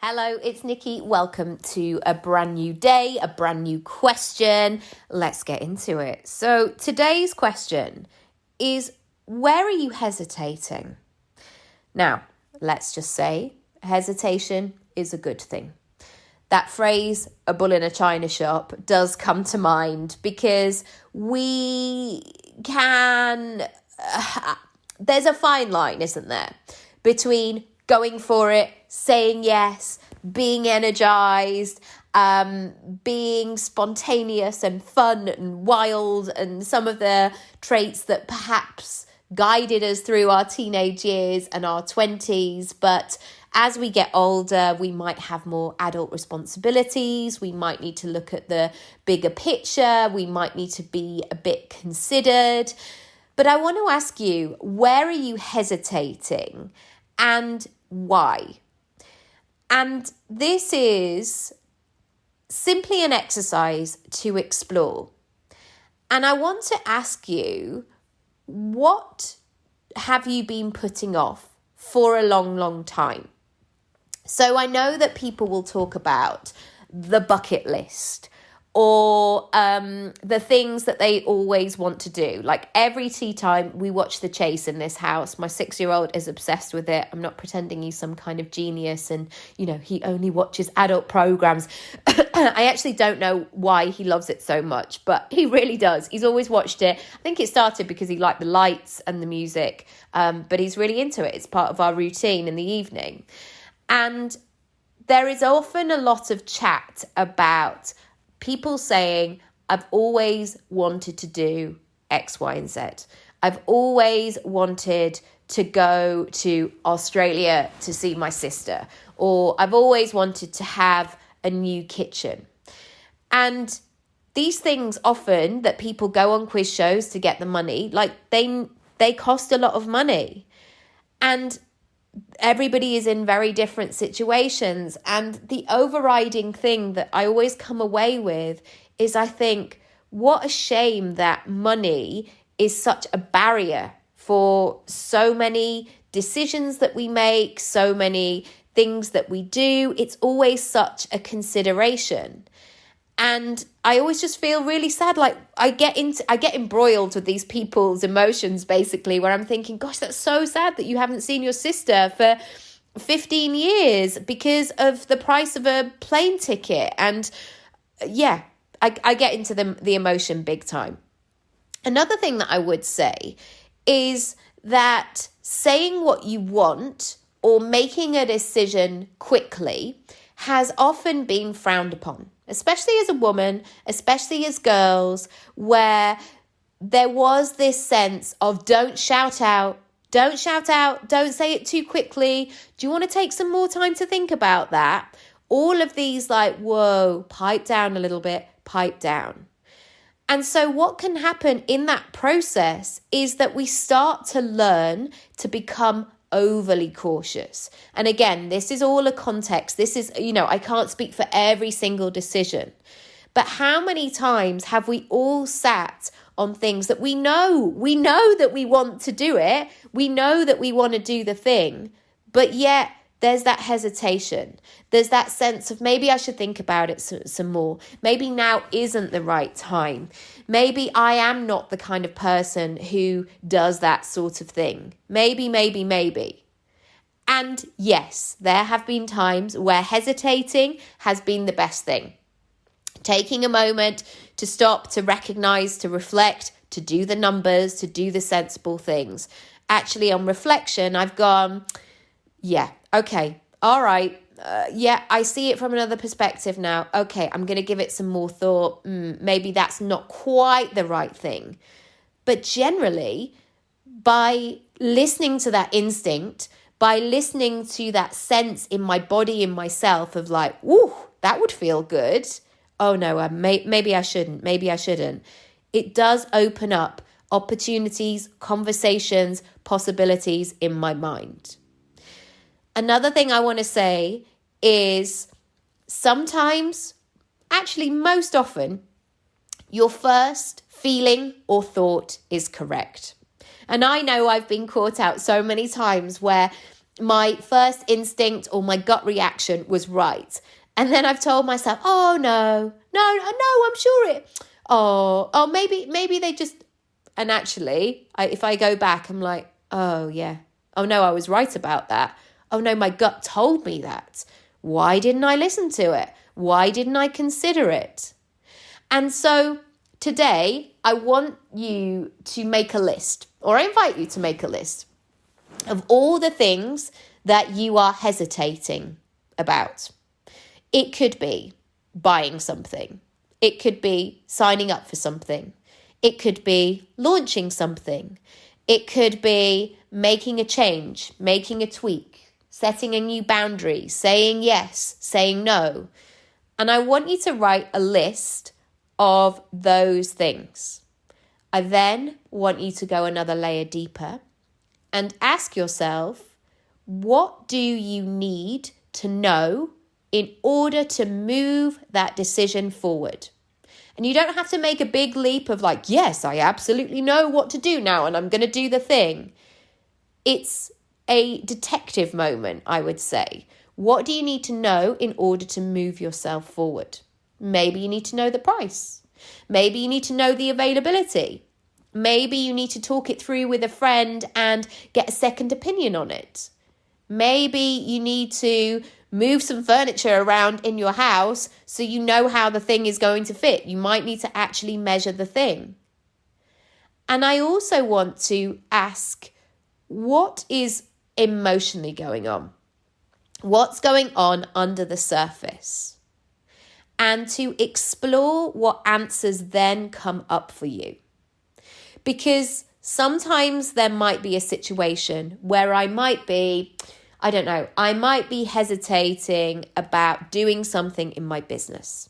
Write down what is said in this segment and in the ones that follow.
Hello, it's Nikki. Welcome to a brand new day, a brand new question. Let's get into it. So today's question is, where are you hesitating? Now, let's just say hesitation is a good thing. That phrase, a bull in a china shop, does come to mind because we can... there's a fine line, isn't there, between going for it, saying yes, being energized, being spontaneous and fun and wild, and some of the traits that perhaps guided us through our teenage years and our 20s. But as we get older, we might have more adult responsibilities. We might need to look at the bigger picture. We might need to be a bit considered. But I want to ask you, where are you hesitating and why? And this is simply an exercise to explore. And I want to ask you, what have you been putting off for a long, long time? So I know that people will talk about the bucket list or the things that they always want to do. Like every tea time, we watch The Chase in this house. My 6-year-old is obsessed with it. I'm not pretending he's some kind of genius and, he only watches adult programs. I actually don't know why he loves it so much, but he really does. He's always watched it. I think it started because he liked the lights and the music, but he's really into it. It's part of our routine in the evening. And there is often a lot of chat about people saying, I've always wanted to do X, Y, and Z. I've always wanted to go to Australia to see my sister, or I've always wanted to have a new kitchen. And these things often that people go on quiz shows to get the money, like they cost a lot of money. And everybody is in very different situations. And the overriding thing that I always come away with is, I think, what a shame that money is such a barrier for so many decisions that we make, so many things that we do. It's always such a consideration. And I always just feel really sad. Like I get embroiled with these people's emotions, basically, where I'm thinking, gosh, that's so sad that you haven't seen your sister for 15 years because of the price of a plane ticket. And yeah, I get into the emotion big time. Another thing that I would say is that saying what you want or making a decision quickly has often been frowned upon, especially as a woman, especially as girls, where there was this sense of don't shout out, don't say it too quickly. Do you want to take some more time to think about that? All of these like, whoa, pipe down a little bit, pipe down. And so what can happen in that process is that we start to learn to become overly cautious. And again, this is all a context. This is, I can't speak for every single decision. But how many times have we all sat on things that we know that we want to do it, we know that we want to do the thing, but yet there's that hesitation. There's that sense of maybe I should think about it some more. Maybe now isn't the right time. Maybe I am not the kind of person who does that sort of thing. Maybe. And yes, there have been times where hesitating has been the best thing. Taking a moment to stop, to recognize, to reflect, to do the numbers, to do the sensible things. Actually, on reflection, I've gone, yeah, okay, all right. I see it from another perspective now. Okay, I'm going to give it some more thought. Maybe that's not quite the right thing. But generally, by listening to that instinct, by listening to that sense in my body, in myself of like, ooh, that would feel good. Oh no, maybe I shouldn't. It does open up opportunities, conversations, possibilities in my mind. Another thing I want to say is sometimes, actually most often, your first feeling or thought is correct. And I know I've been caught out so many times where my first instinct or my gut reaction was right. And then I've told myself, oh, no, I'm sure maybe they just, and actually, if I go back, I'm like, oh, yeah. Oh, no, I was right about that. Oh, no, my gut told me that. Why didn't I listen to it? Why didn't I consider it? And so today, I want you to make a list, or I invite you to make a list of all the things that you are hesitating about. It could be buying something. It could be signing up for something. It could be launching something. It could be making a change, making a tweak, setting a new boundary, saying yes, saying no. And I want you to write a list of those things. I then want you to go another layer deeper and ask yourself, what do you need to know in order to move that decision forward? And you don't have to make a big leap of like, yes, I absolutely know what to do now and I'm going to do the thing. It's a detective moment, I would say. What do you need to know in order to move yourself forward? Maybe you need to know the price. Maybe you need to know the availability. Maybe you need to talk it through with a friend and get a second opinion on it. Maybe you need to move some furniture around in your house so you know how the thing is going to fit. You might need to actually measure the thing. And I also want to ask, what is emotionally going on? What's going on under the surface? And to explore what answers then come up for you. Because sometimes there might be a situation where I might be hesitating about doing something in my business.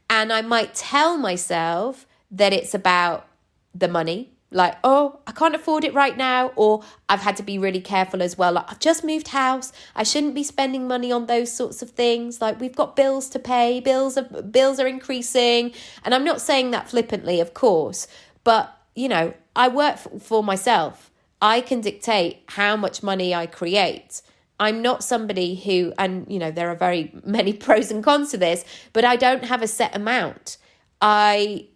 And I might tell myself that it's about the money. Like, oh, I can't afford it right now. Or I've had to be really careful as well. Like, I've just moved house. I shouldn't be spending money on those sorts of things. Like, we've got bills to pay. Bills are increasing. And I'm not saying that flippantly, of course. But, I work for myself. I can dictate how much money I create. I'm not somebody who, and there are very many pros and cons to this, but I don't have a set amount. I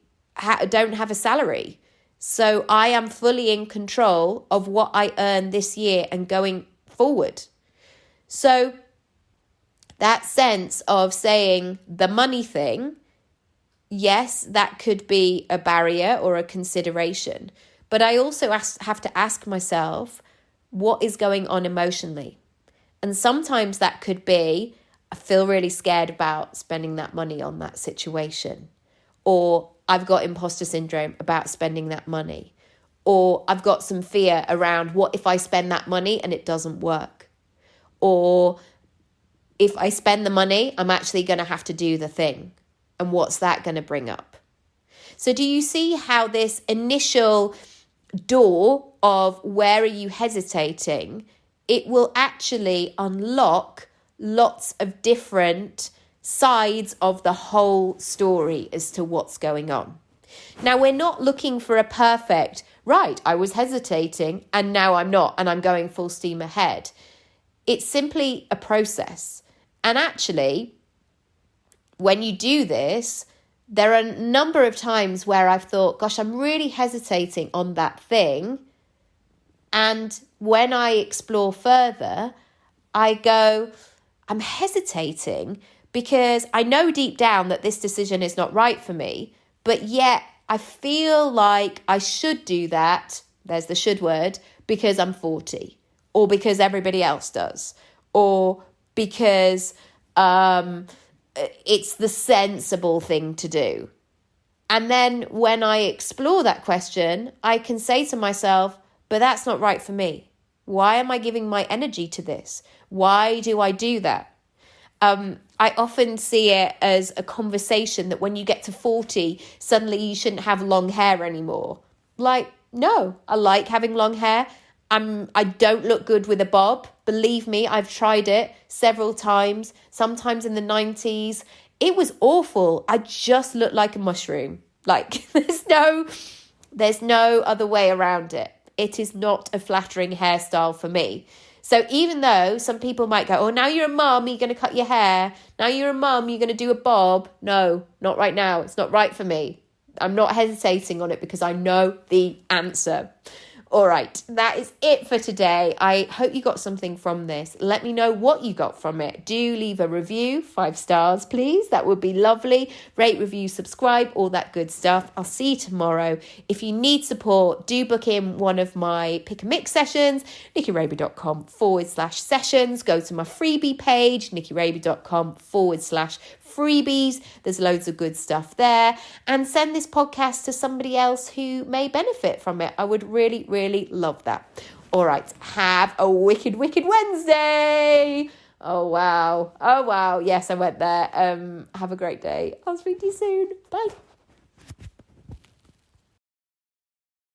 don't have a salary. So I am fully in control of what I earn this year and going forward. So that sense of saying the money thing, yes, that could be a barrier or a consideration. But I also have to ask myself, what is going on emotionally? And sometimes that could be, I feel really scared about spending that money on that situation. Or I've got imposter syndrome about spending that money. Or I've got some fear around what if I spend that money and it doesn't work? Or if I spend the money, I'm actually going to have to do the thing. And what's that going to bring up? So do you see how this initial door of where are you hesitating, it will actually unlock lots of different sides of the whole story as to what's going on. Now, we're not looking for a perfect, right, I was hesitating and now I'm not and I'm going full steam ahead. It's simply a process. And actually, when you do this, there are a number of times where I've thought, gosh, I'm really hesitating on that thing. And when I explore further, I go, I'm hesitating because I know deep down that this decision is not right for me, but yet I feel like I should do that, there's the should word, because I'm 40, or because everybody else does, or because it's the sensible thing to do. And then when I explore that question, I can say to myself, but that's not right for me. Why am I giving my energy to this? Why do I do that? I often see it as a conversation that when you get to 40, suddenly you shouldn't have long hair anymore. Like, no, I like having long hair. I don't look good with a bob. Believe me, I've tried it several times, sometimes in the 90s. It was awful. I just looked like a mushroom. Like, there's no other way around it. It is not a flattering hairstyle for me. So even though some people might go, oh, now you're a mum, you're going to cut your hair. Now you're a mum, you're going to do a bob. No, not right now. It's not right for me. I'm not hesitating on it because I know the answer. All right, that is it for today. I hope you got something from this. Let me know what you got from it. Do leave a review, 5 stars, please. That would be lovely. Rate, review, subscribe, all that good stuff. I'll see you tomorrow. If you need support, do book in one of my pick and mix sessions, nikkieraby.com/sessions. Go to my freebie page, nikkieraby.com/freebies. There's loads of good stuff there. And send this podcast to somebody else who may benefit from it. I would really, really love that. All right. Have a wicked, wicked Wednesday. Oh, wow. Yes, I went there. Have a great day. I'll speak to you soon. Bye.